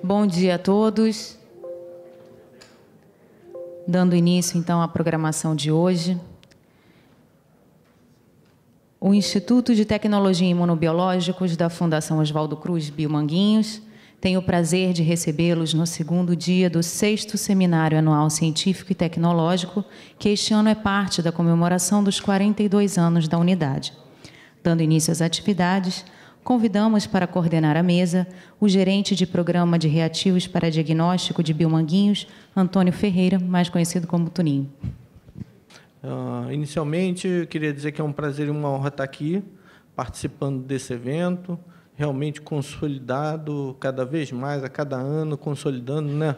Bom dia a todos. Dando início, então, à programação de hoje. O Instituto de Tecnologia e Imunobiológicos da Fundação Oswaldo Cruz Biomanguinhos tem o prazer de recebê-los no segundo dia do 6º Seminário Anual Científico e Tecnológico, que este ano é parte da comemoração dos 42 anos da unidade. Dando início às atividades, convidamos para coordenar a mesa o gerente de Programa de Reativos para Diagnóstico de Biomanguinhos, Antônio Ferreira, mais conhecido como Tuninho. Inicialmente, eu queria dizer que é um prazer e uma honra estar aqui, participando desse evento, realmente consolidado cada vez mais, a cada ano, consolidando, né,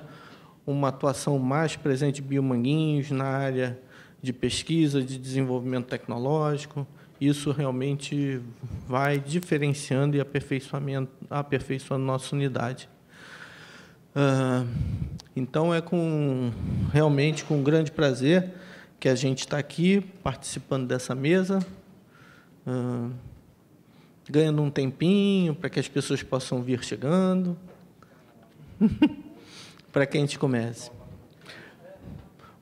uma atuação mais presente de Biomanguinhos na área de pesquisa, de desenvolvimento tecnológico. Isso realmente vai diferenciando e aperfeiçoando nossa unidade. Então, é realmente com grande prazer que a gente está aqui participando dessa mesa, ganhando um tempinho para que as pessoas possam vir chegando, para que a gente comece.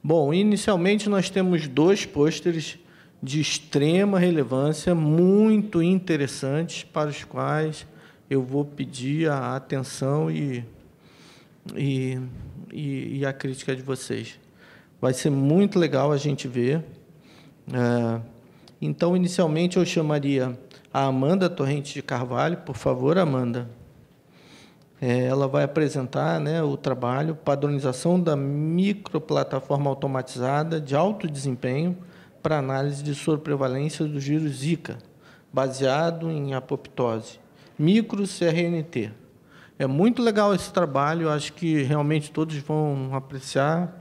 Bom, inicialmente nós temos 2 pôsteres de extrema relevância, muito interessantes, para os quais eu vou pedir a atenção e a crítica de vocês. Vai ser muito legal a gente ver. Então, inicialmente, eu chamaria a Amanda Torrente de Carvalho. Por favor, Amanda. Ela vai apresentar, né, o trabalho Padronização da Microplataforma Automatizada de Alto Desempenho para Análise de Soroprevalência do vírus Zika, baseado em apoptose, microCRNT. É muito legal esse trabalho, acho que realmente todos vão apreciar.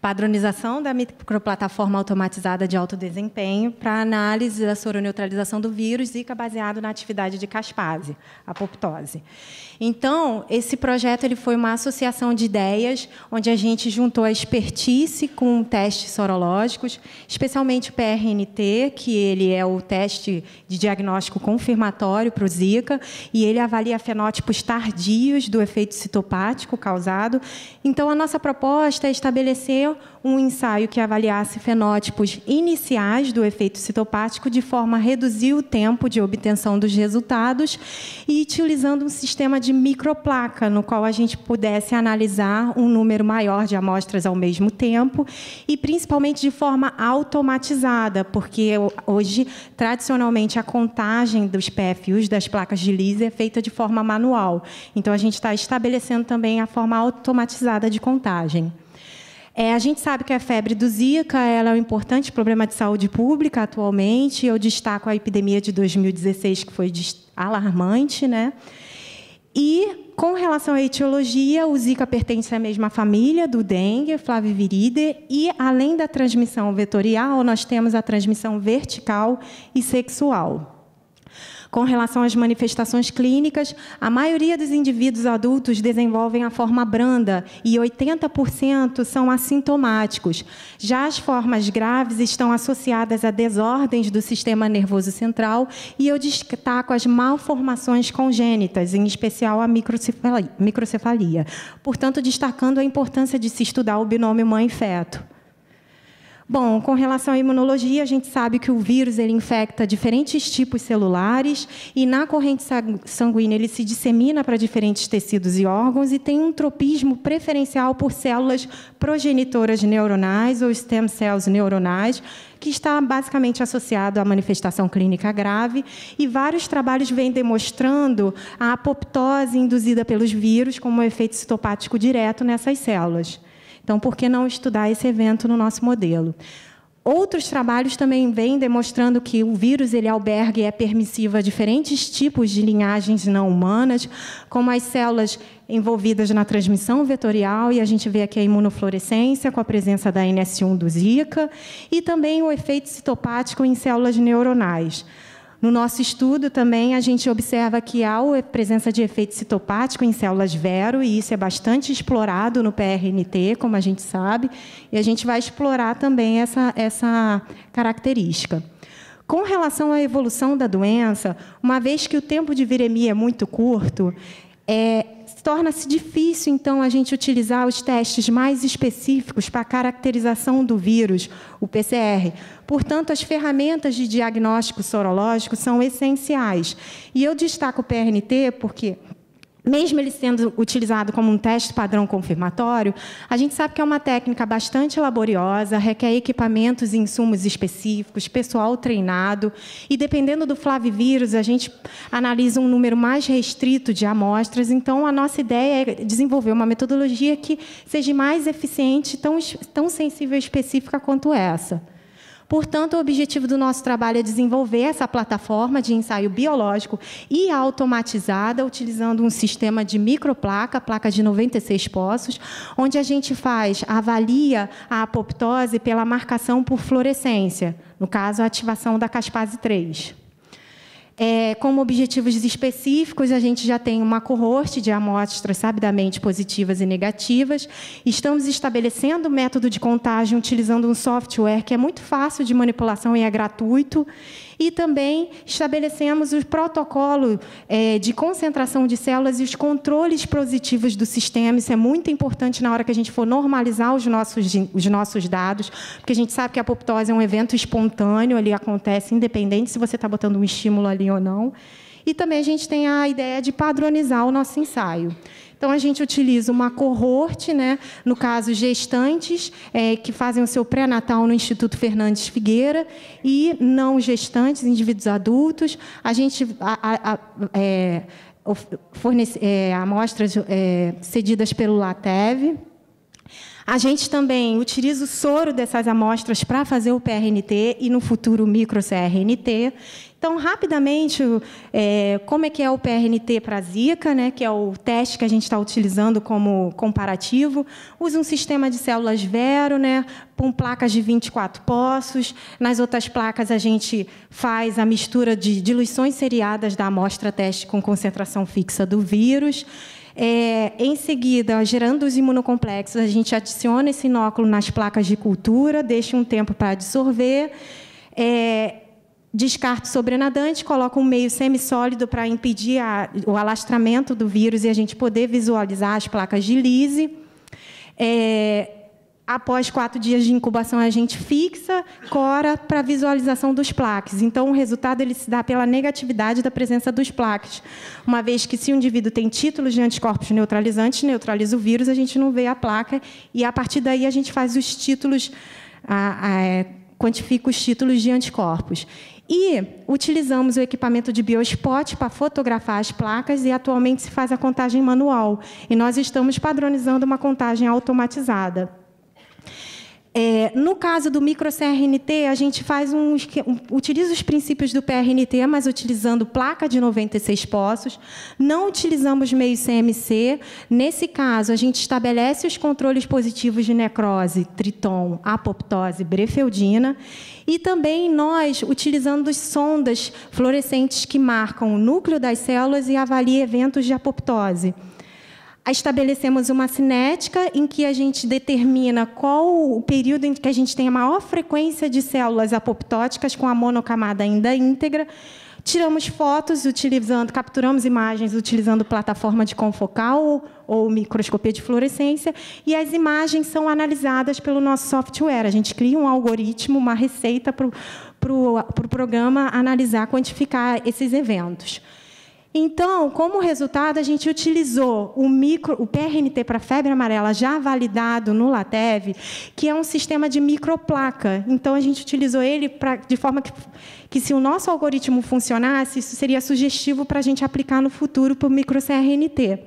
Padronização da microplataforma automatizada de alto desempenho para análise da soroneutralização do vírus Zika baseado na atividade de caspase, apoptose. Então, esse projeto ele foi uma associação de ideias, onde a gente juntou a expertise com testes sorológicos, especialmente o PRNT, que ele é o teste de diagnóstico confirmatório para o Zika, e ele avalia fenótipos tardios do efeito citopático causado. Então, a nossa proposta é estabelecer um ensaio que avaliasse fenótipos iniciais do efeito citopático de forma a reduzir o tempo de obtenção dos resultados e utilizando um sistema de microplaca, no qual a gente pudesse analisar um número maior de amostras ao mesmo tempo e, principalmente, de forma automatizada, porque hoje, tradicionalmente, a contagem dos PFUs, das placas de Lise, é feita de forma manual. Então, a gente está estabelecendo também a forma automatizada de contagem. A gente sabe que a febre do Zika ela é um importante problema de saúde pública atualmente. Eu destaco a epidemia de 2016, que foi alarmante, né? E, com relação à etiologia, o Zika pertence à mesma família do dengue, Flaviviridae, e, além da transmissão vetorial, nós temos a transmissão vertical e sexual. Com relação às manifestações clínicas, a maioria dos indivíduos adultos desenvolvem a forma branda e 80% são assintomáticos. Já as formas graves estão associadas a desordens do sistema nervoso central e eu destaco as malformações congênitas, em especial a microcefalia. Portanto, destacando a importância de se estudar o binômio mãe-feto. Bom, com relação à imunologia, a gente sabe que o vírus ele infecta diferentes tipos celulares e, na corrente sanguínea, ele se dissemina para diferentes tecidos e órgãos e tem um tropismo preferencial por células progenitoras neuronais ou stem cells neuronais, que está basicamente associado à manifestação clínica grave, e vários trabalhos vêm demonstrando a apoptose induzida pelos vírus como um efeito citopático direto nessas células. Então, por que não estudar esse evento no nosso modelo? Outros trabalhos também vêm demonstrando que o vírus ele alberga e é permissivo a diferentes tipos de linhagens não humanas, como as células envolvidas na transmissão vetorial, e a gente vê aqui a imunofluorescência com a presença da NS1 do Zika, e também o efeito citopático em células neuronais. No nosso estudo, também, a gente observa que há a presença de efeito citopático em células vero, e isso é bastante explorado no PRNT, como a gente sabe, e a gente vai explorar também essa característica. Com relação à evolução da doença, uma vez que o tempo de viremia é muito curto, torna-se difícil, então, a gente utilizar os testes mais específicos para a caracterização do vírus, o PCR. Portanto, as ferramentas de diagnóstico sorológico são essenciais. E eu destaco o PRNT porque, mesmo ele sendo utilizado como um teste padrão confirmatório, a gente sabe que é uma técnica bastante laboriosa, requer equipamentos e insumos específicos, pessoal treinado, e, dependendo do flavivírus, a gente analisa um número mais restrito de amostras. Então, a nossa ideia é desenvolver uma metodologia que seja mais eficiente, tão sensível e específica quanto essa. Portanto, o objetivo do nosso trabalho é desenvolver essa plataforma de ensaio biológico e automatizada, utilizando um sistema de microplaca, placa de 96 poços, onde a gente avalia a apoptose pela marcação por fluorescência, no caso, a ativação da caspase 3. Como objetivos específicos, a gente já tem uma coorte de amostras sabidamente positivas e negativas. Estamos estabelecendo o método de contagem utilizando um software que é muito fácil de manipulação e é gratuito. E também estabelecemos o protocolo de concentração de células e os controles positivos do sistema. Isso é muito importante na hora que a gente for normalizar os nossos dados, porque a gente sabe que a apoptose é um evento espontâneo, ele acontece independente se você está botando um estímulo ali ou não. E também a gente tem a ideia de padronizar o nosso ensaio. Então, a gente utiliza uma coorte, né, no caso, gestantes, que fazem o seu pré-natal no Instituto Fernandes Figueira, e não gestantes, indivíduos adultos. A gente fornece amostras cedidas pelo LATEV. A gente também utiliza o soro dessas amostras para fazer o PRNT e, no futuro, o micro-CRNT. Então, rapidamente, como é que é o PRNT para a Zika, né, que é o teste que a gente está utilizando como comparativo? Usa um sistema de células Vero, né, com placas de 24 poços. Nas outras placas, a gente faz a mistura de diluições seriadas da amostra teste com concentração fixa do vírus. Em seguida, gerando os imunocomplexos, a gente adiciona esse inóculo nas placas de cultura, deixa um tempo para absorver, descarta o sobrenadante, coloca um meio semissólido para impedir o alastramento do vírus e a gente poder visualizar as placas de Lise. Após 4 dias de incubação, a gente fixa, cora para visualização dos plaques. Então, o resultado ele se dá pela negatividade da presença dos plaques. Uma vez que, se o indivíduo tem títulos de anticorpos neutralizantes, neutraliza o vírus, a gente não vê a placa, e, a partir daí, a gente faz os títulos, quantifica os títulos de anticorpos. E utilizamos o equipamento de biospot para fotografar as placas, e, atualmente, se faz a contagem manual. E nós estamos padronizando uma contagem automatizada. No caso do micro-CRNT, a gente utiliza os princípios do PRNT, mas utilizando placa de 96 poços. Não utilizamos meio CMC. Nesse caso, a gente estabelece os controles positivos de necrose, triton, apoptose, brefeldina. E também nós utilizando sondas fluorescentes que marcam o núcleo das células e avaliam eventos de apoptose. Estabelecemos uma cinética em que a gente determina qual o período em que a gente tem a maior frequência de células apoptóticas com a monocamada ainda íntegra. Tiramos fotos capturamos imagens utilizando plataforma de confocal ou microscopia de fluorescência, e as imagens são analisadas pelo nosso software. A gente cria um algoritmo, uma receita para o programa analisar, quantificar esses eventos. Então, como resultado, a gente utilizou o PRNT para febre amarela já validado no LATEV, que é um sistema de microplaca. Então, a gente utilizou ele de forma que, se o nosso algoritmo funcionasse, isso seria sugestivo para a gente aplicar no futuro para o micro-CRNT.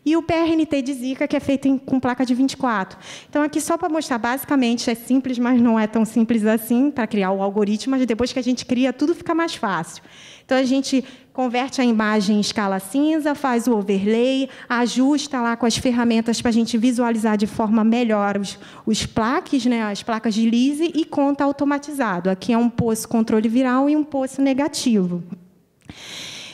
E o PRNT de Zika, que é feito com placa de 24. Então, aqui só para mostrar, basicamente, é simples, mas não é tão simples assim para criar o algoritmo, mas depois que a gente cria, tudo fica mais fácil. Então, a gente converte a imagem em escala cinza, faz o overlay, ajusta lá com as ferramentas para a gente visualizar de forma melhor os plaques, né, as placas de Lise, e conta automatizado. Aqui é um poço controle viral e um poço negativo.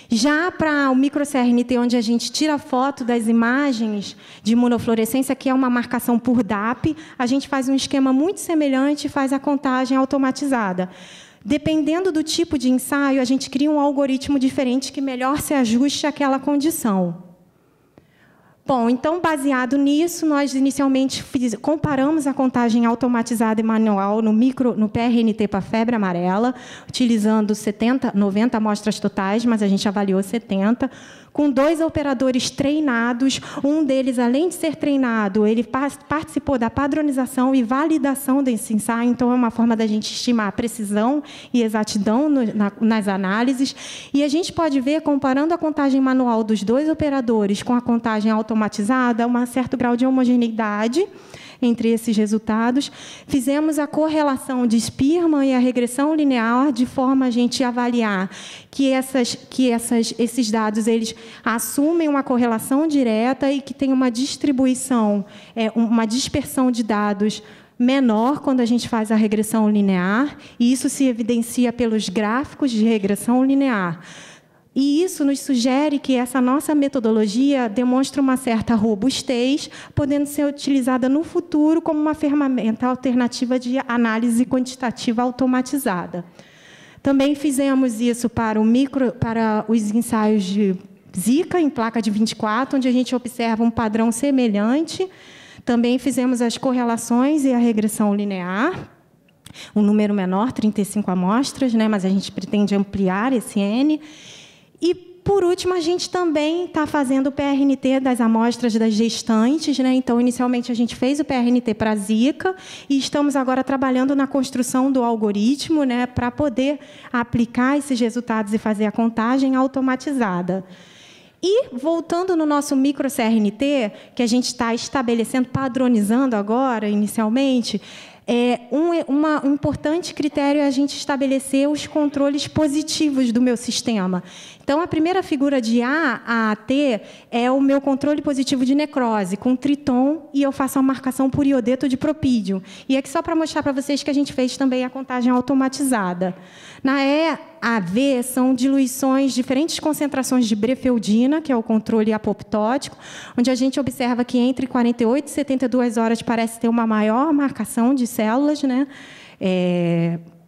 Já para o micro-CRNT, onde a gente tira foto das imagens de imunofluorescência, que é uma marcação por DAP, a gente faz um esquema muito semelhante e faz a contagem automatizada. Dependendo do tipo de ensaio, a gente cria um algoritmo diferente que melhor se ajuste àquela condição. Bom, então, baseado nisso, nós inicialmente comparamos a contagem automatizada e manual no PRNT para febre amarela, utilizando 90 amostras totais, mas a gente avaliou 70, com 2 operadores treinados. Um deles, além de ser treinado, ele participou da padronização e validação desse ensaio, então é uma forma da gente estimar a precisão e exatidão nas análises. E a gente pode ver, comparando a contagem manual dos 2 operadores com a contagem automatizada, um certo grau de homogeneidade entre esses resultados. Fizemos a correlação de Spearman e a regressão linear, de forma a gente avaliar que esses dados eles assumem uma correlação direta e que tem uma distribuição, uma dispersão de dados menor quando a gente faz a regressão linear, e isso se evidencia pelos gráficos de regressão linear. E isso nos sugere que essa nossa metodologia demonstra uma certa robustez, podendo ser utilizada no futuro como uma ferramenta alternativa de análise quantitativa automatizada. Também fizemos isso para os ensaios de Zika, em placa de 24, onde a gente observa um padrão semelhante. Também fizemos as correlações e a regressão linear, um número menor, 35 amostras, né, mas a gente pretende ampliar esse N. E, por último, a gente também está fazendo o PRNT das amostras das gestantes, né? Então, inicialmente, a gente fez o PRNT para Zika e estamos agora trabalhando na construção do algoritmo, né, para poder aplicar esses resultados e fazer a contagem automatizada. E, voltando no nosso micro-CRNT, que a gente está estabelecendo, padronizando agora, inicialmente, um importante critério é a gente estabelecer os controles positivos do meu sistema. Então, a primeira figura de A a T é o meu controle positivo de necrose, com triton, e eu faço a marcação por iodeto de propídio. E aqui só para mostrar para vocês que a gente fez também a contagem automatizada. Na E a V são diluições, diferentes concentrações de brefeldina, que é o controle apoptótico, onde a gente observa que entre 48 e 72 horas parece ter uma maior marcação de células, né,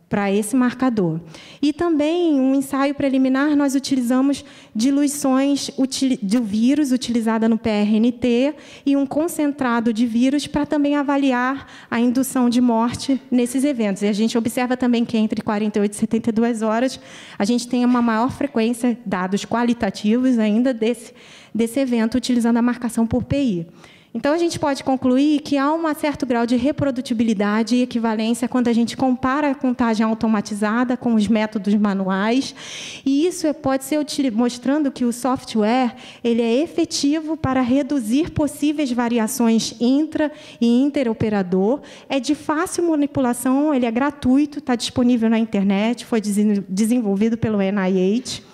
para esse marcador. E também, um ensaio preliminar, nós utilizamos diluições do vírus utilizada no PRNT e um concentrado de vírus para também avaliar a indução de morte nesses eventos. E a gente observa também que entre 48 e 72 horas a gente tem uma maior frequência, dados qualitativos ainda, desse evento, utilizando a marcação por PI. Então, a gente pode concluir que há um certo grau de reprodutibilidade e equivalência quando a gente compara a contagem automatizada com os métodos manuais. E isso pode ser mostrando que o software ele é efetivo para reduzir possíveis variações intra- e interoperador. É de fácil manipulação, ele é gratuito, está disponível na internet, foi desenvolvido pelo NIH.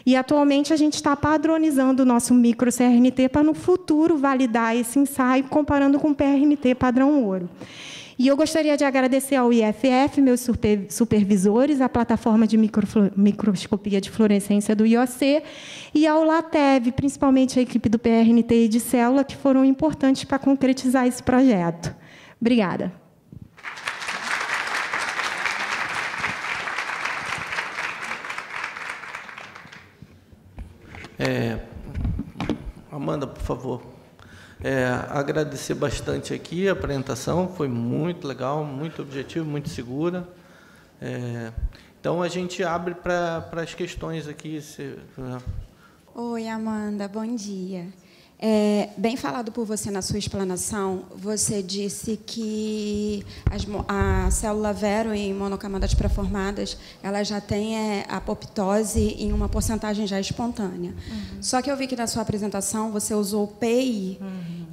E, atualmente, a gente está padronizando o nosso micro-CRNT para, no futuro, validar esse ensaio, comparando com o PRNT padrão ouro. E eu gostaria de agradecer ao IFF, meus supervisores, à plataforma de microscopia de fluorescência do IOC, e ao LATEV, principalmente a equipe do PRNT e de célula, que foram importantes para concretizar esse projeto. Obrigada. Amanda, por favor. Agradecer bastante aqui a apresentação, foi muito legal, muito objetivo, muito segura. Então, a gente abre para as questões aqui. Oi, Amanda, bom dia. Bem falado por você na sua explanação, você disse que a célula vero em monocamadas pré-formadas, ela já tem apoptose em uma porcentagem já espontânea. Uhum. Só que eu vi que na sua apresentação você usou o PI,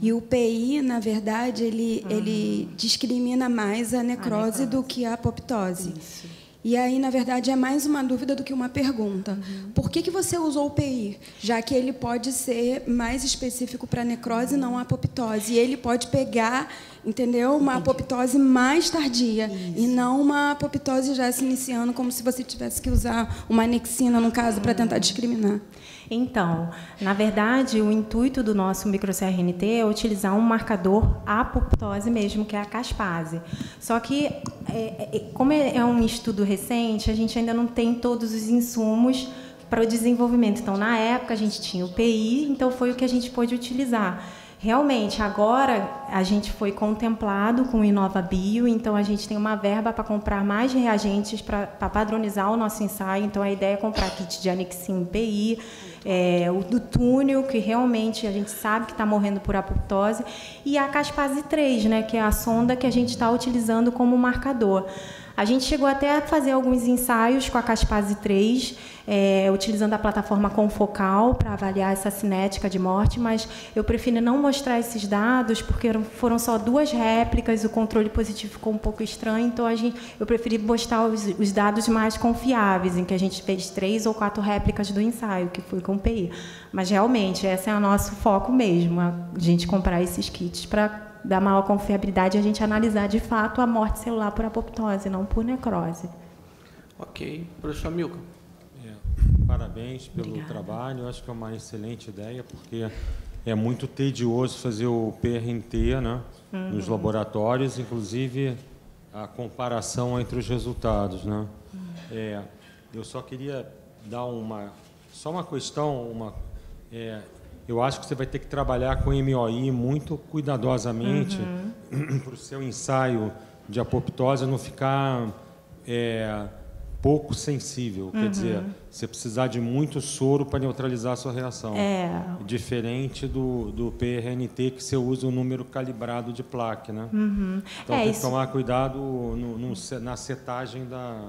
e o PI, na verdade, ele discrimina mais a necrose do que a apoptose. Isso. E aí, na verdade, é mais uma dúvida do que uma pergunta. Uhum. Por que você usou o PI? Já que ele pode ser mais específico para necrose, não a apoptose. E ele pode pegar, entendeu? Uma apoptose mais tardia. Isso. E não uma apoptose já se iniciando, como se você tivesse que usar uma anexina, no caso, para tentar discriminar. Então, na verdade, o intuito do nosso micro-CRNT é utilizar um marcador apoptose mesmo, que é a caspase. Só que, como é um estudo recente, a gente ainda não tem todos os insumos para o desenvolvimento. Então, na época, a gente tinha o PI, então foi o que a gente pôde utilizar. Realmente, agora a gente foi contemplado com o InovaBio, então a gente tem uma verba para comprar mais reagentes para padronizar o nosso ensaio. Então, a ideia é comprar kit de anexin PI, o do túnel, que realmente a gente sabe que está morrendo por apoptose, e a caspase 3, né, que é a sonda que a gente está utilizando como marcador. A gente chegou até a fazer alguns ensaios com a caspase 3, utilizando a plataforma confocal para avaliar essa cinética de morte, mas eu prefiro não mostrar esses dados, porque foram só 2 réplicas, o controle positivo ficou um pouco estranho, então eu preferi mostrar os dados mais confiáveis, em que a gente fez 3 ou 4 réplicas do ensaio, que foi com PI. Mas, realmente, esse é o nosso foco mesmo, a gente comprar esses kits para dar maior confiabilidade e a gente analisar, de fato, a morte celular por apoptose, não por necrose. Ok. Professor Milka. Parabéns pelo trabalho. Eu acho que é uma excelente ideia, porque é muito tedioso fazer o PRNT, né, nos laboratórios, inclusive a comparação entre os resultados, né? Eu só queria dar uma questão, eu acho que você vai ter que trabalhar com MOI muito cuidadosamente para o seu ensaio de apoptose não ficar pouco sensível. Quer dizer, você precisar de muito soro para neutralizar a sua reação. Diferente do PRNT, que você usa o número calibrado de plaque, né? Então tem que tomar cuidado na setagem da...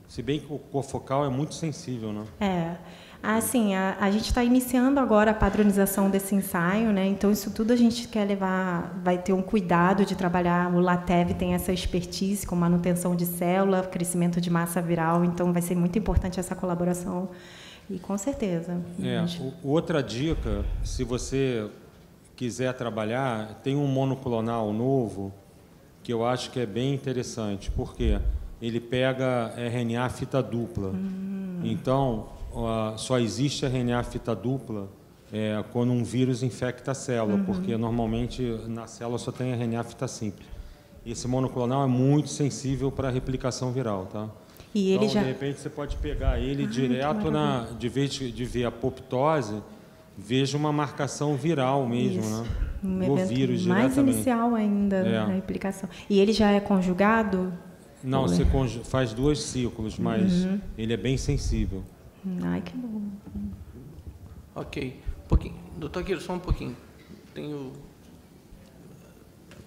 Se bem que o cofocal é muito sensível, né? Assim, a gente está iniciando agora a padronização desse ensaio, né? Então, isso tudo a gente quer levar, vai ter um cuidado de trabalhar. O LATEV tem essa expertise com manutenção de célula, crescimento de massa viral, então vai ser muito importante essa colaboração. E, com certeza. Outra dica, se você quiser trabalhar, tem um monoclonal novo que eu acho que é bem interessante, porque ele pega RNA fita dupla. Então, só existe RNA fita dupla quando um vírus infecta a célula, porque normalmente na célula só tem RNA fita simples. Esse monoclonal é muito sensível para a replicação viral, tá? E ele então, de repente, você pode pegar ele direto de vez de ver a apoptose, veja uma marcação viral mesmo, né? Do vírus mais diretamente. inicial ainda na replicação. E ele já é conjugado? Não, você faz 2 ciclos, mas ele é bem sensível. Ai, que bom. Ok. Um pouquinho. Doutor Guilherme, só um pouquinho.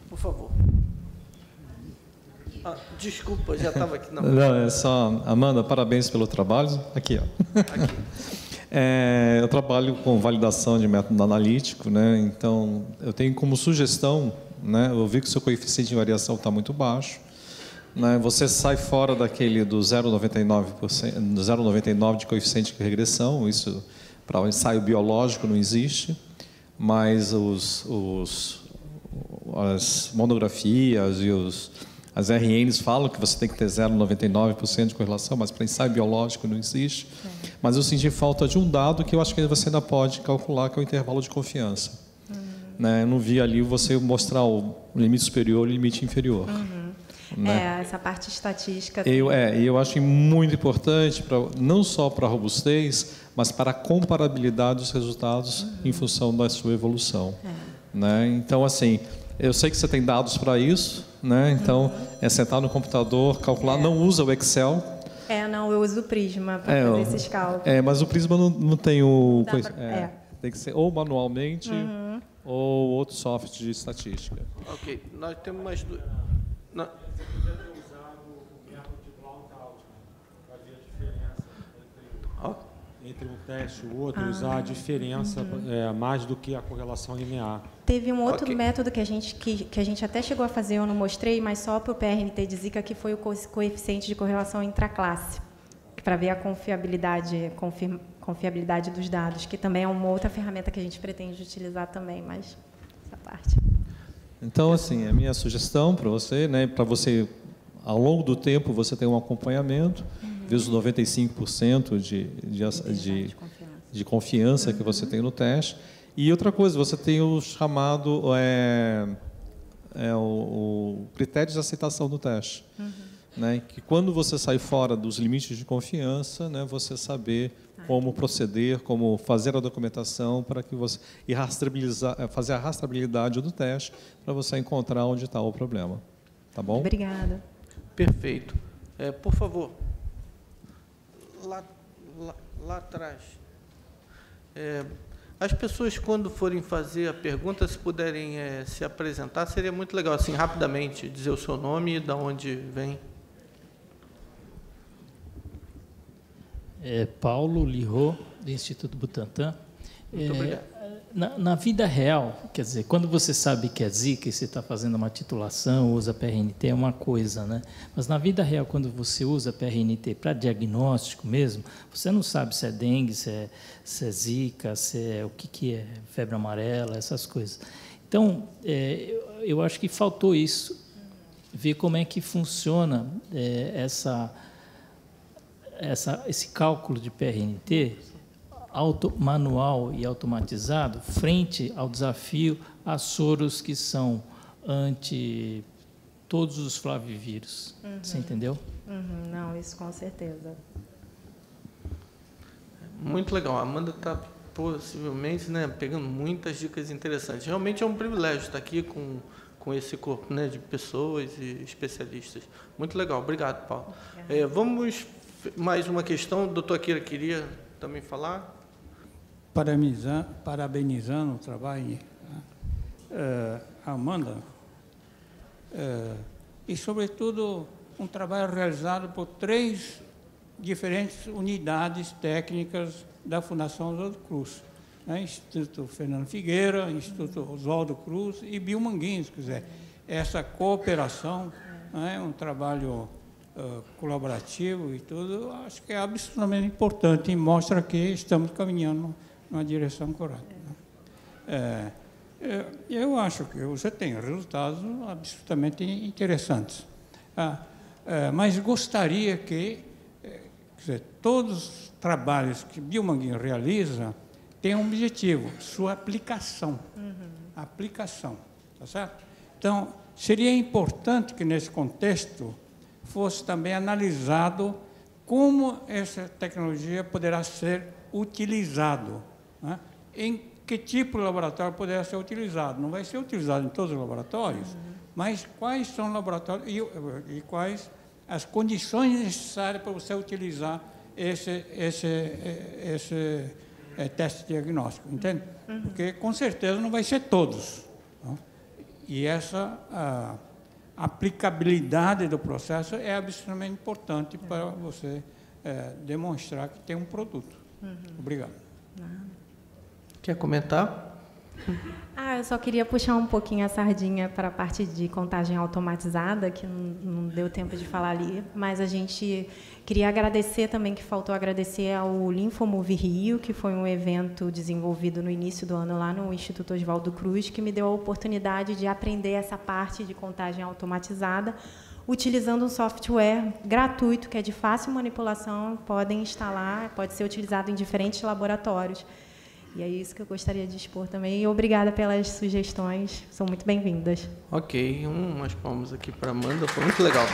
Por favor. Desculpa, já estava aqui. Não, é só... Amanda, parabéns pelo trabalho. Aqui, ó. Aqui. Eu trabalho com validação de método analítico, né? Então, eu tenho como sugestão, né? Eu vi que o seu coeficiente de variação está muito baixo. Né, você sai fora daquele do 0,99% de coeficiente de regressão, isso para o ensaio biológico não existe, mas as monografias e as RNs falam que você tem que ter 0,99% de correlação, mas para ensaio biológico não existe. Mas eu senti falta de um dado que eu acho que você ainda pode calcular, que é o intervalo de confiança. Né, eu não vi ali você mostrar o limite superior e o limite inferior. Né? Essa parte estatística. Eu acho muito importante, não só para a robustez, mas para a comparabilidade dos resultados em função da sua evolução. Né? Então, assim, eu sei que você tem dados para isso, né? Então, sentar no computador, calcular, não usa o Excel. Não, eu uso o Prisma para fazer esses cálculos. Mas o Prisma não tem o... Tem que ser ou manualmente ou outro software de estatística. Ok, nós temos mais 2... Você podia ter usado o método de Blaut-Altman para ver a diferença entre um teste e o outro, usar a diferença mais do que a correlação linear. Teve um outro método que a gente até chegou a fazer, eu não mostrei, mas só para o PRNT de Zika, que foi o coeficiente de correlação intraclasse, para ver a confiabilidade dos dados, que também é uma outra ferramenta que a gente pretende utilizar também, mas essa parte. Então, assim, a minha sugestão para você, né, para você, ao longo do tempo, você ter um acompanhamento, vezes 95% de confiança que você tem no teste. E outra coisa, você tem o chamado o critério de aceitação do teste. Né, que quando você sai fora dos limites de confiança, né, você saber como proceder, como fazer a documentação para que você e fazer a rastreabilidade do teste para você encontrar onde está o problema. Tá bom? Obrigada. Perfeito. Por favor, lá atrás. As pessoas, quando forem fazer a pergunta, se puderem se apresentar, seria muito legal, assim, rapidamente, dizer o seu nome e de onde vem. Paulo Lirô, do Instituto Butantan. Muito obrigado. Na vida real, quer dizer, quando você sabe que é Zika e você está fazendo uma titulação, usa PRNT, é uma coisa, né? Mas na vida real, quando você usa PRNT para diagnóstico mesmo, você não sabe se é dengue, se é Zika, se é o que é febre amarela, essas coisas. Então, eu acho que faltou isso, ver como é que funciona esse cálculo de PRNT manual e automatizado frente ao desafio a soros que são anti todos os flavivírus. Você entendeu? Não, isso com certeza. Muito legal. A Amanda está possivelmente, né, pegando muitas dicas interessantes. Realmente é um privilégio estar aqui com esse corpo, né, de pessoas e especialistas. Muito legal. Obrigado, Paulo. Vamos mais uma questão. O doutor Akira queria também falar. Parabenizando o trabalho, Amanda, e, sobretudo, um trabalho realizado por 3 diferentes unidades técnicas da Fundação Oswaldo Cruz, né? Instituto Fernando Figueira, Instituto Oswaldo Cruz e Biomanguinhos, quer dizer, essa cooperação, né? Um trabalho colaborativo e tudo, acho que é absolutamente importante e mostra que estamos caminhando na direção correta. Eu acho que você tem resultados absolutamente interessantes. Mas gostaria que quer dizer, todos os trabalhos que Biomanguinho realiza têm um objetivo, sua aplicação. Aplicação, tá certo? Então, seria importante que, nesse contexto, fosse também analisado como essa tecnologia poderá ser utilizado, né? Em que tipo de laboratório poderá ser utilizado. Não vai ser utilizado em todos os laboratórios, mas quais são os laboratórios e quais as condições necessárias para você utilizar esse teste diagnóstico, entende? Porque, com certeza, não vai ser todos, não? E essa aplicabilidade do processo é absolutamente importante para você demonstrar que tem um produto. Obrigado. Quer comentar? Eu só queria puxar um pouquinho a sardinha para a parte de contagem automatizada, que não deu tempo de falar ali, mas a gente queria agradecer também, que faltou agradecer ao Linfomove Rio, que foi um evento desenvolvido no início do ano lá no Instituto Oswaldo Cruz, que me deu a oportunidade de aprender essa parte de contagem automatizada, utilizando um software gratuito, que é de fácil manipulação, podem instalar, pode ser utilizado em diferentes laboratórios. E é isso que eu gostaria de expor também. E obrigada pelas sugestões, são muito bem-vindas. Ok, umas palmas aqui para a Amanda, foi muito legal.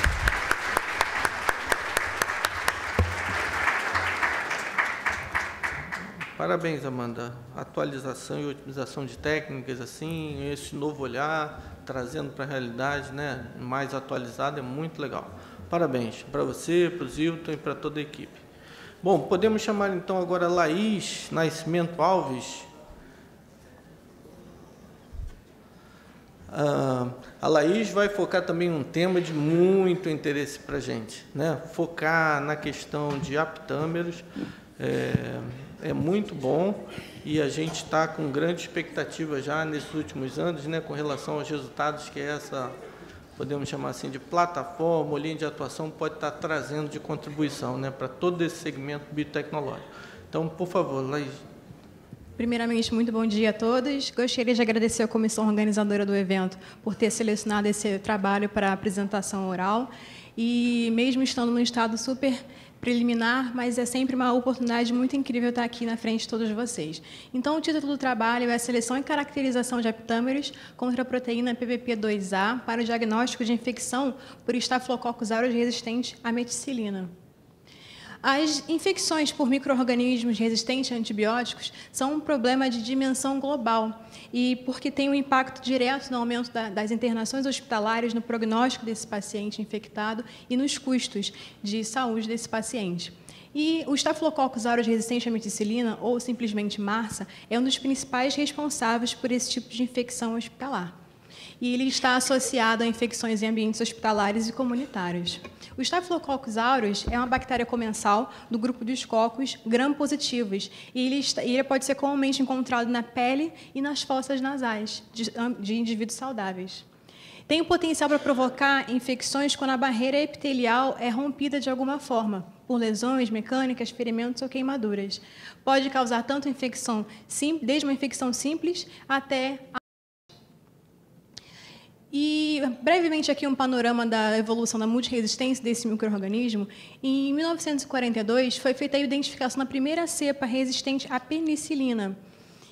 Parabéns, Amanda. Atualização e otimização de técnicas, assim, esse novo olhar, trazendo para a realidade, né, mais atualizada, é muito legal. Parabéns para você, para o Zilton e para toda a equipe. Bom, podemos chamar então agora Laís Nascimento Alves. A Laís vai focar também um tema de muito interesse para a gente, né? Focar na questão de aptâmeros é muito bom e a gente está com grande expectativa já nesses últimos anos, né, com relação aos resultados que essa, podemos chamar assim, de plataforma ou linha de atuação pode estar trazendo de contribuição, né, para todo esse segmento biotecnológico. Então, por favor, Laís. Primeiramente, muito bom dia a todos. Gostaria de agradecer à comissão organizadora do evento por ter selecionado esse trabalho para a apresentação oral. E mesmo estando num estado super preliminar, mas é sempre uma oportunidade muito incrível estar aqui na frente de todos vocês. Então, o título do trabalho é a Seleção e Caracterização de Aptâmeros contra a proteína PPP2A para o diagnóstico de infecção por Staphylococcus aureus resistente à meticilina. As infecções por micro-organismos resistentes a antibióticos são um problema de dimensão global e porque tem um impacto direto no aumento das internações hospitalares, no prognóstico desse paciente infectado e nos custos de saúde desse paciente. E o Staphylococcus aureus resistente à meticilina, ou simplesmente MRSA, é um dos principais responsáveis por esse tipo de infecção hospitalar. E ele está associado a infecções em ambientes hospitalares e comunitários. O Staphylococcus aureus é uma bactéria comensal do grupo dos cocos gram-positivos e ele pode ser comumente encontrado na pele e nas fossas nasais de indivíduos saudáveis. Tem o potencial para provocar infecções quando a barreira epitelial é rompida de alguma forma, por lesões mecânicas, ferimentos ou queimaduras. Pode causar tanto infecção, desde uma infecção simples até E, brevemente, aqui um panorama da evolução da multiresistência desse micro-organismo. Em 1942, foi feita a identificação da primeira cepa resistente à penicilina.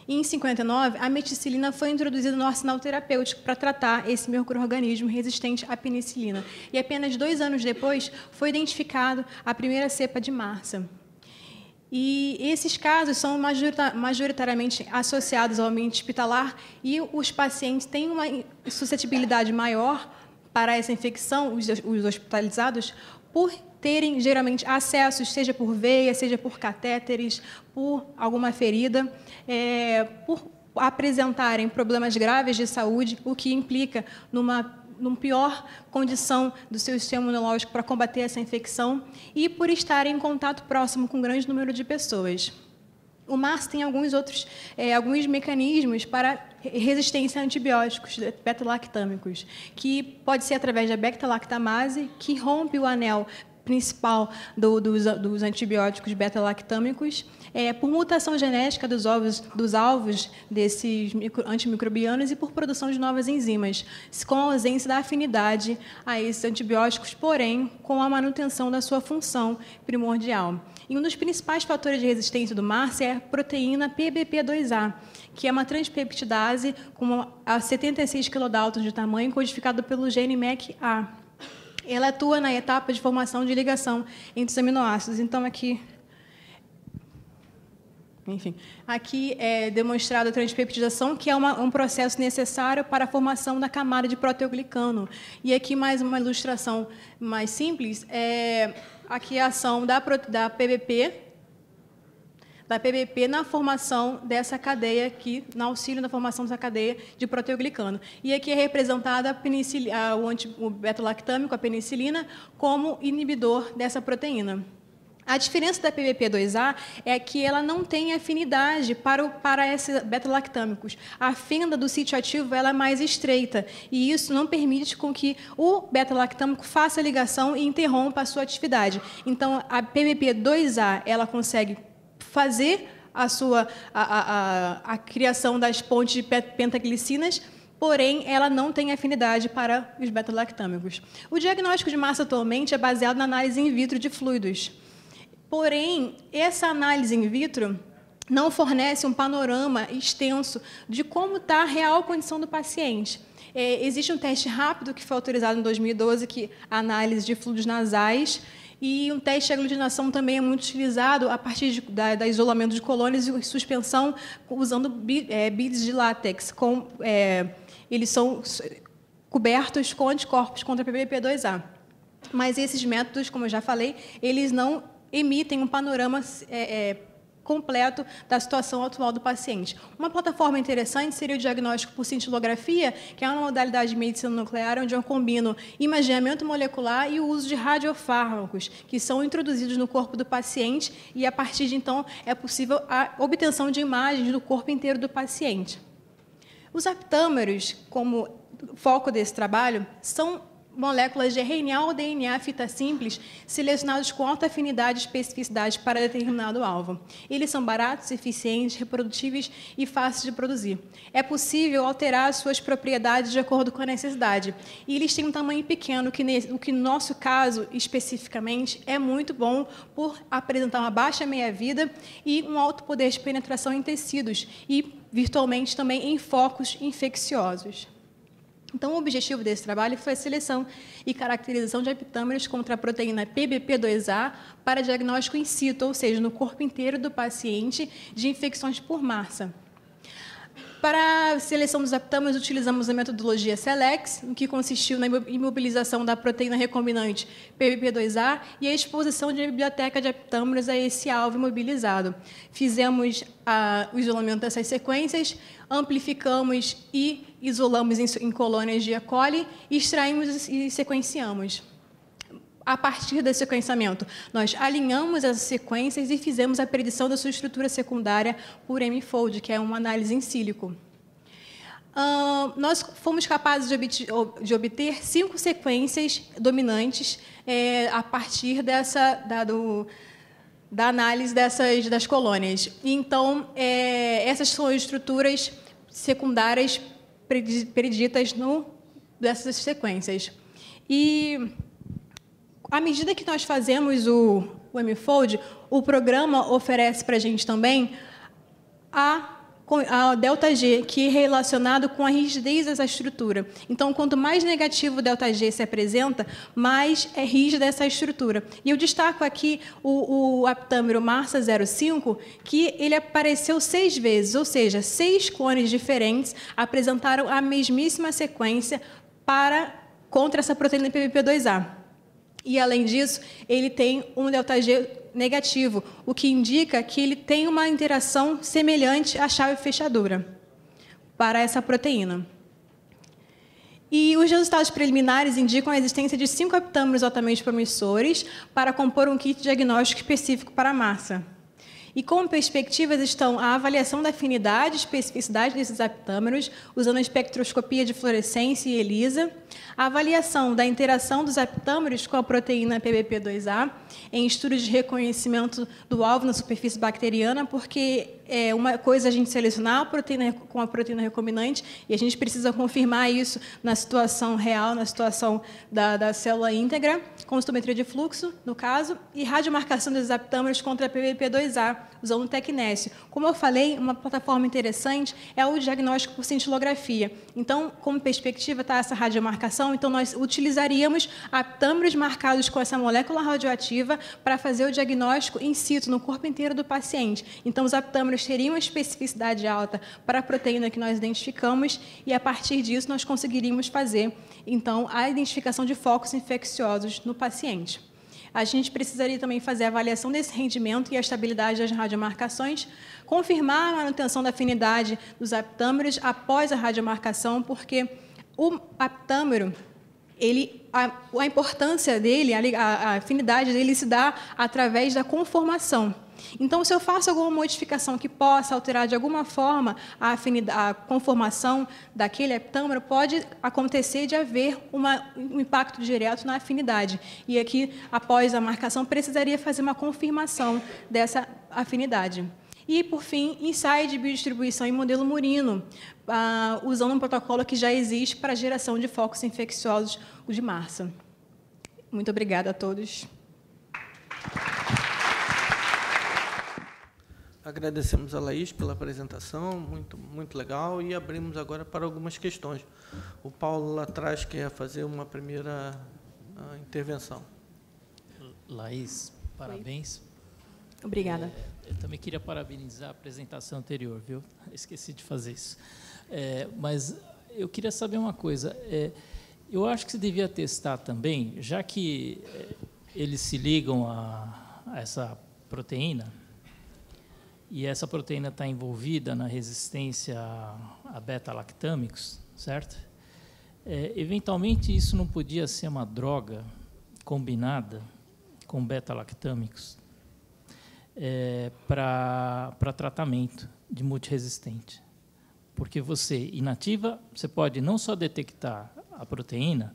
E, em 1959, a meticilina foi introduzida no arsenal terapêutico para tratar esse micro-organismo resistente à penicilina. E, apenas 2 anos depois, foi identificado a primeira cepa de MRSA. E esses casos são majoritariamente associados ao ambiente hospitalar e os pacientes têm uma suscetibilidade maior para essa infecção, os hospitalizados, por terem, geralmente, acessos, seja por veia, seja por catéteres, por alguma ferida, por apresentarem problemas graves de saúde, o que implica numa pior condição do seu sistema imunológico para combater essa infecção e por estarem em contato próximo com um grande número de pessoas. O MRSA tem alguns mecanismos para resistência a antibióticos beta-lactâmicos, que pode ser através da beta-lactamase, que rompe o anel principal dos antibióticos beta-lactâmicos, por mutação genética dos alvos desses antimicrobianos e por produção de novas enzimas, com a ausência da afinidade a esses antibióticos, porém, com a manutenção da sua função primordial. E um dos principais fatores de resistência do MRSA é a proteína PBP2A, que é uma transpeptidase com 76 kDa de tamanho, codificado pelo gene MEC-A. Ela atua na etapa de formação de ligação entre os aminoácidos. Então, aqui é demonstrado a transpeptidação, que é um processo necessário para a formação da camada de proteoglicano. E aqui mais uma ilustração mais simples, aqui a ação da PBP na formação dessa cadeia aqui, no auxílio na formação dessa cadeia de proteoglicano. E aqui é representada o beta-lactâmico, a penicilina, como inibidor dessa proteína. A diferença da PBP2A é que ela não tem afinidade para esses beta-lactâmicos. A fenda do sítio ativo ela é mais estreita, e isso não permite com que o beta-lactâmico faça a ligação e interrompa a sua atividade. Então, a PBP2A ela consegue fazer a criação das pontes de pentaglicinas, porém, ela não tem afinidade para os beta-lactâmicos. O diagnóstico de MRSA atualmente é baseado na análise in vitro de fluidos. Porém, essa análise in vitro não fornece um panorama extenso de como está a real condição do paciente. Existe um teste rápido que foi autorizado em 2012, que é a análise de fluidos nasais, e um teste de aglutinação também é muito utilizado a partir da isolamento de colônias e suspensão usando beads de látex. Eles são cobertos com anticorpos contra a PBP2A. Mas esses métodos, como eu já falei, eles não emitem um panorama completo da situação atual do paciente. Uma plataforma interessante seria o diagnóstico por cintilografia, que é uma modalidade de medicina nuclear onde eu combino imageamento molecular e o uso de radiofármacos, que são introduzidos no corpo do paciente e, a partir de então, é possível a obtenção de imagens do corpo inteiro do paciente. Os aptâmeros, como foco desse trabalho, são moléculas de RNA ou DNA fita simples selecionados com alta afinidade e especificidade para determinado alvo. Eles são baratos, eficientes, reprodutíveis e fáceis de produzir. É possível alterar suas propriedades de acordo com a necessidade. E eles têm um tamanho pequeno, o que no nosso caso, especificamente, é muito bom por apresentar uma baixa meia-vida e um alto poder de penetração em tecidos e, virtualmente, também em focos infecciosos. Então, o objetivo desse trabalho foi a seleção e caracterização de aptâmeros contra a proteína PBP2A para diagnóstico in situ, ou seja, no corpo inteiro do paciente, de infecções por MRSA. Para a seleção dos aptâmeros, utilizamos a metodologia SELEX, que consistiu na imobilização da proteína recombinante PBP2A e a exposição de biblioteca de aptâmeros a esse alvo imobilizado. Fizemos o isolamento dessas sequências, amplificamos e isolamos em colônias de E. coli, extraímos e sequenciamos. A partir desse sequenciamento, nós alinhamos as sequências e fizemos a predição da sua estrutura secundária por M-Fold, que é uma análise em sílico. Nós fomos capazes de obter 5 sequências dominantes a partir da análise das colônias. Então, essas são as estruturas secundárias preditas dessas sequências. E, à medida que nós fazemos o M-Fold, o programa oferece para a gente também a ΔG, que é relacionado com a rigidez dessa estrutura. Então, quanto mais negativo o ΔG se apresenta, mais é rígida essa estrutura. E eu destaco aqui o aptâmero MRSA05, que ele apareceu 6 vezes, ou seja, 6 clones diferentes apresentaram a mesmíssima sequência contra essa proteína PBP2A. E, além disso, ele tem um ΔG negativo, o que indica que ele tem uma interação semelhante à chave fechadura para essa proteína. E os resultados preliminares indicam a existência de 5 aptâmeros altamente promissores para compor um kit diagnóstico específico para a MRSA. E como perspectivas estão a avaliação da afinidade e especificidade desses aptâmeros, usando a espectroscopia de fluorescência e ELISA, a avaliação da interação dos aptâmeros com a proteína PBP2A em estudos de reconhecimento do alvo na superfície bacteriana, porque uma coisa é a gente selecionar a proteína com a proteína recombinante e a gente precisa confirmar isso na situação real, na situação da célula íntegra, com citometria de fluxo, no caso, e radiomarcação dos aptâmeros contra a PBP2A, usando o Tecnécio. Como eu falei, uma plataforma interessante é o diagnóstico por cintilografia. Então, como perspectiva está essa radiomarcação, então nós utilizaríamos aptâmeros marcados com essa molécula radioativa para fazer o diagnóstico in situ, no corpo inteiro do paciente. Então, os aptâmeros teriam uma especificidade alta para a proteína que nós identificamos e, a partir disso, nós conseguiríamos fazer, então, a identificação de focos infecciosos no paciente. A gente precisaria também fazer a avaliação desse rendimento e a estabilidade das radiomarcações, confirmar a manutenção da afinidade dos aptâmeros após a radiomarcação, porque o aptâmero, a importância dele, a afinidade dele se dá através da conformação. Então, se eu faço alguma modificação que possa alterar de alguma forma a conformação daquele aptâmero, pode acontecer de haver um impacto direto na afinidade. E aqui, após a marcação, precisaria fazer uma confirmação dessa afinidade. E, por fim, ensaio de biodistribuição em modelo murino, usando um protocolo que já existe para a geração de focos infecciosos, o de MRSA. Muito obrigada a todos. Agradecemos a Laís pela apresentação, muito legal, e abrimos agora para algumas questões. O Paulo lá atrás quer fazer uma primeira intervenção. Laís, parabéns. Obrigada. Eu também queria parabenizar a apresentação anterior, viu? Esqueci de fazer isso. Mas eu queria saber uma coisa. Eu acho que você devia testar também, já que eles se ligam a essa proteína, e essa proteína está envolvida na resistência a beta-lactâmicos, certo? Eventualmente, isso não podia ser uma droga combinada com beta-lactâmicos para tratamento de multiresistente. Porque você inativa, você pode não só detectar a proteína,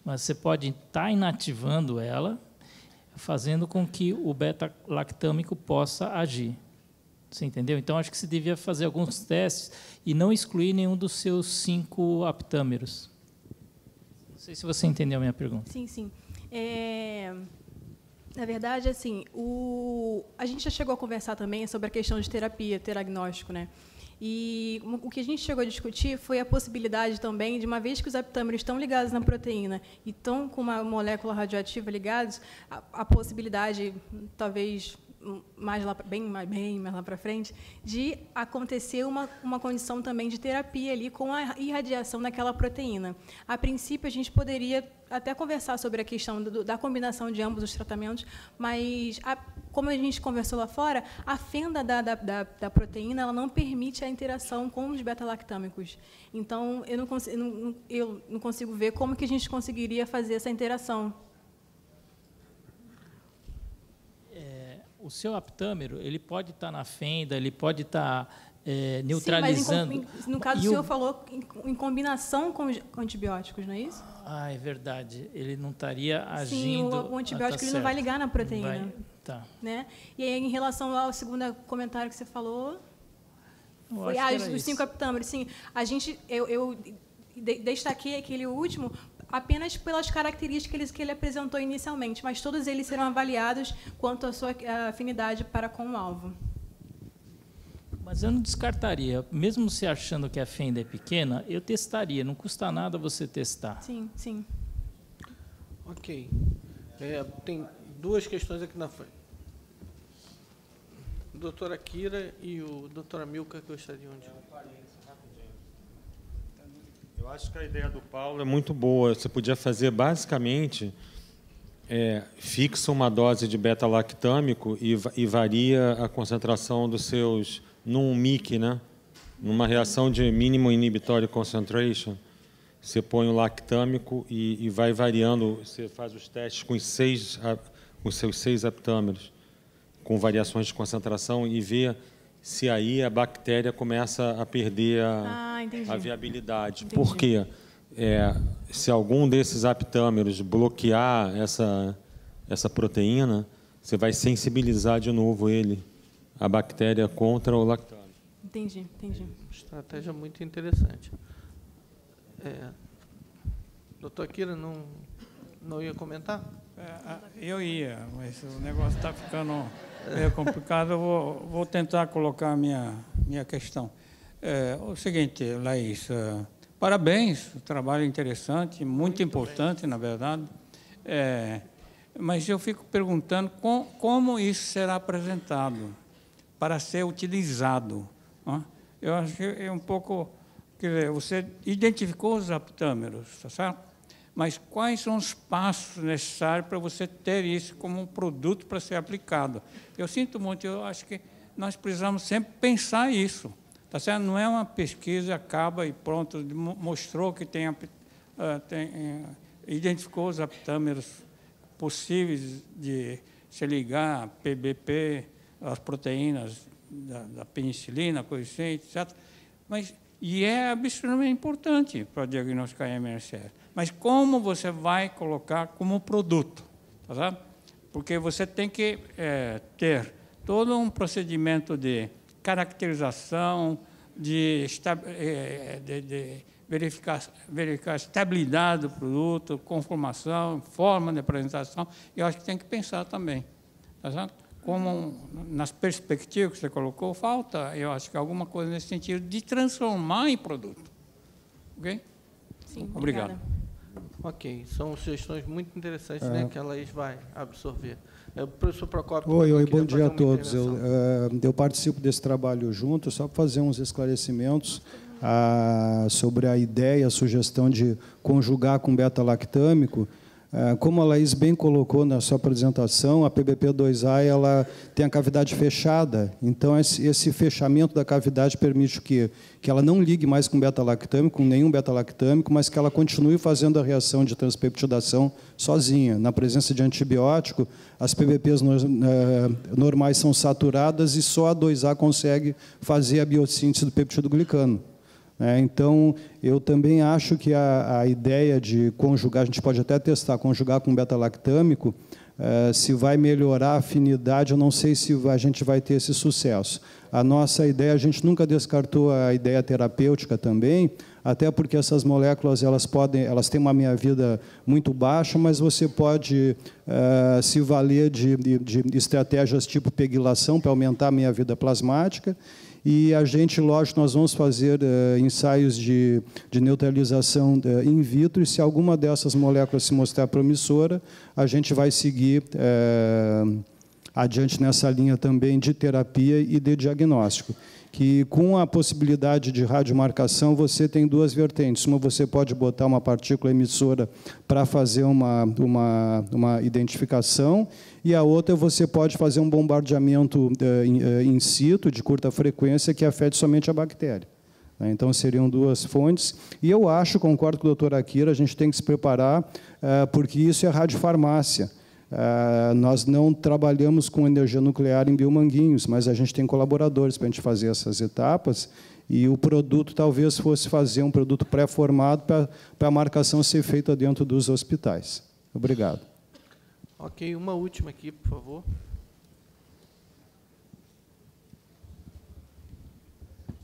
mas você pode estar inativando ela, fazendo com que o beta-lactâmico possa agir. Você entendeu? Então, acho que você devia fazer alguns testes e não excluir nenhum dos seus 5 aptâmeros. Não sei se você entendeu a minha pergunta. Sim, sim. Na verdade, assim, a gente já chegou a conversar também sobre a questão de terapia, diagnóstico, né? E o que a gente chegou a discutir foi a possibilidade também de, uma vez que os aptâmeros estão ligados na proteína e estão com uma molécula radioativa ligados, a possibilidade, talvez bem mais lá para frente, de acontecer uma condição também de terapia ali com a irradiação daquela proteína. A princípio, a gente poderia até conversar sobre a questão da combinação de ambos os tratamentos, mas, como a gente conversou lá fora, a fenda da proteína ela não permite a interação com os beta-lactâmicos. Então, eu não consigo ver como que a gente conseguiria fazer essa interação. O seu aptâmero, ele pode estar na fenda, ele pode estar neutralizando. Sim, mas no caso, o senhor falou em combinação com antibióticos, não é isso? Ah, é verdade. Ele não estaria agindo... Sim, o antibiótico ele não vai ligar na proteína. Tá. Né? E aí, em relação ao segundo comentário que você falou, os 5 aptâmeros. Sim, eu destaquei aquele último apenas pelas características que ele apresentou inicialmente, mas todos eles serão avaliados quanto à sua afinidade para com o alvo. Mas eu não descartaria, mesmo você achando que a fenda é pequena, eu testaria, não custa nada você testar. Sim, sim. Ok. Tem 2 questões aqui na frente. A doutora Kira e o doutor Amilcar gostariam de... Eu acho que a ideia do Paulo é muito boa. Você podia fazer, basicamente, fixa uma dose de beta-lactâmico e varia a concentração dos seus, num MIC, né? Numa reação de Minimum Inhibitory Concentration, você põe o lactâmico e vai variando, você faz os testes com os seus 6 aptâmeros, com variações de concentração, e vê se aí a bactéria começa a perder a viabilidade. Entendi. Por quê? Se algum desses aptâmeros bloquear essa proteína, você vai sensibilizar de novo a bactéria contra o lactâmico. Entendi. Estratégia muito interessante. Doutor Kira, não ia comentar? Eu ia, mas o negócio está ficando meio complicado. Eu vou tentar colocar a minha questão. O seguinte, Laís, parabéns, o trabalho interessante, muito importante, na verdade. Mas eu fico perguntando como isso será apresentado para ser utilizado. Eu acho que é um pouco... Quer dizer, você identificou os aptâmeros, tá certo? Mas quais são os passos necessários para você ter isso como um produto para ser aplicado? Eu sinto muito, eu acho que nós precisamos sempre pensar isso. Tá certo? Não é uma pesquisa, acaba e pronto, mostrou que identificou os aptâmeros possíveis de se ligar a PBP, as proteínas da penicilina, coisa assim, etc. E é absolutamente importante para diagnosticar a MRSA. Mas como você vai colocar como produto? Tá certo? Porque você tem que ter todo um procedimento de caracterização, de verificar a estabilidade do produto, conformação, forma de apresentação. Eu acho que tem que pensar também. Tá certo? Como nas perspectivas que você colocou, falta, eu acho que alguma coisa nesse sentido de transformar em produto. Ok? Sim, obrigado. Ok, são sugestões muito interessantes, né, que a Laís vai absorver. Professor Procópio... Oi, bom dia a todos. Eu participo desse trabalho junto, só para fazer uns esclarecimentos sobre a ideia, a sugestão de conjugar com beta-lactâmico. Como a Laís bem colocou na sua apresentação, a PBP2A ela tem a cavidade fechada, então esse fechamento da cavidade permite que ela não ligue mais com beta-lactâmico, com nenhum beta-lactâmico, mas que ela continue fazendo a reação de transpeptidação sozinha. Na presença de antibiótico, as PBPs normais são saturadas e só a 2A consegue fazer a biossíntese do peptídeo glicano. Então, eu também acho que a ideia de conjugar, a gente pode até testar, conjugar com beta-lactâmico, se vai melhorar a afinidade, eu não sei se a gente vai ter esse sucesso. A nossa ideia, a gente nunca descartou a ideia terapêutica também, até porque essas moléculas elas têm uma meia-vida muito baixa, mas você pode se valer de estratégias tipo pegylação para aumentar a meia-vida plasmática. E a gente, lógico, nós vamos fazer ensaios de neutralização in vitro, e se alguma dessas moléculas se mostrar promissora, a gente vai seguir adiante nessa linha também de terapia e de diagnóstico. Que com a possibilidade de radiomarcação, você tem duas vertentes. Uma, você pode botar uma partícula emissora para fazer uma identificação, e a outra, você pode fazer um bombardeamento in situ, de curta frequência, que afete somente a bactéria. Então, seriam duas fontes. E eu acho, concordo com o doutor Akira, a gente tem que se preparar, porque isso é radiofarmácia. Nós não trabalhamos com energia nuclear em Biomanguinhos, mas a gente tem colaboradores para a gente fazer essas etapas, e o produto talvez fosse fazer um produto pré-formado para a marcação ser feita dentro dos hospitais. Obrigado. Ok, uma última aqui, por favor.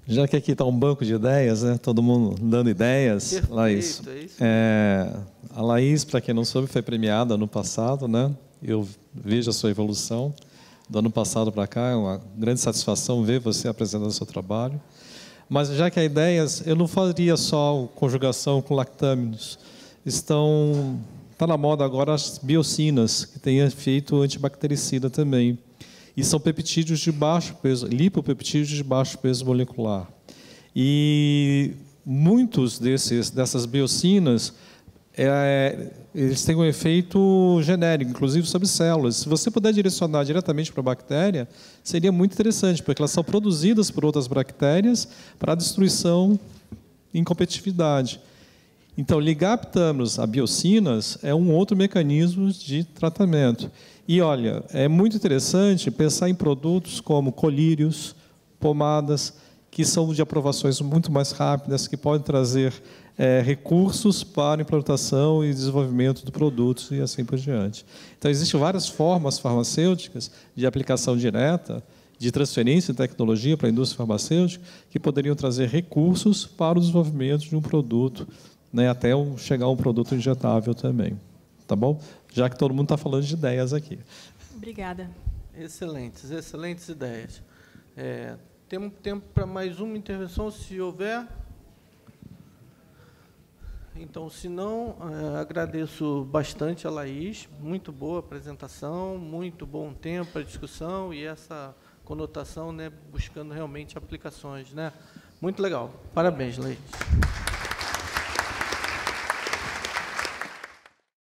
Já que aqui está um banco de ideias, né? Todo mundo dando ideias. Perfeito, Laís. é isso. A Laís, para quem não soube, foi premiada no passado, né? Eu vejo a sua evolução do ano passado para cá, é uma grande satisfação ver você apresentando o seu trabalho. Mas já que há ideias, eu não faria só conjugação com lactâmidos. Está na moda agora as biocinas, que têm efeito antibactericida também. E são peptídeos de baixo peso, lipopeptídeos de baixo peso molecular. E muitos dessas biocinas, eles têm um efeito genérico, inclusive sobre células. Se você puder direcionar diretamente para a bactéria, seria muito interessante, porque elas são produzidas por outras bactérias para a destruição em competitividade. Então, ligar aptâmeros a biocinas é um outro mecanismo de tratamento. E, olha, é muito interessante pensar em produtos como colírios, pomadas, que são de aprovações muito mais rápidas, que podem trazer recursos para implantação e desenvolvimento de produtos e assim por diante. Então, existem várias formas farmacêuticas de aplicação direta, de transferência de tecnologia para a indústria farmacêutica, que poderiam trazer recursos para o desenvolvimento de um produto, né, até chegar a um produto injetável também. Tá bom? Já que todo mundo está falando de ideias aqui. Obrigada. Excelentes, excelentes ideias. Temos tempo para mais uma intervenção, se houver. Então, se não, agradeço bastante a Laís, muito boa apresentação, muito bom tempo para discussão e essa conotação, né, buscando realmente aplicações, né? Muito legal. Parabéns, Laís.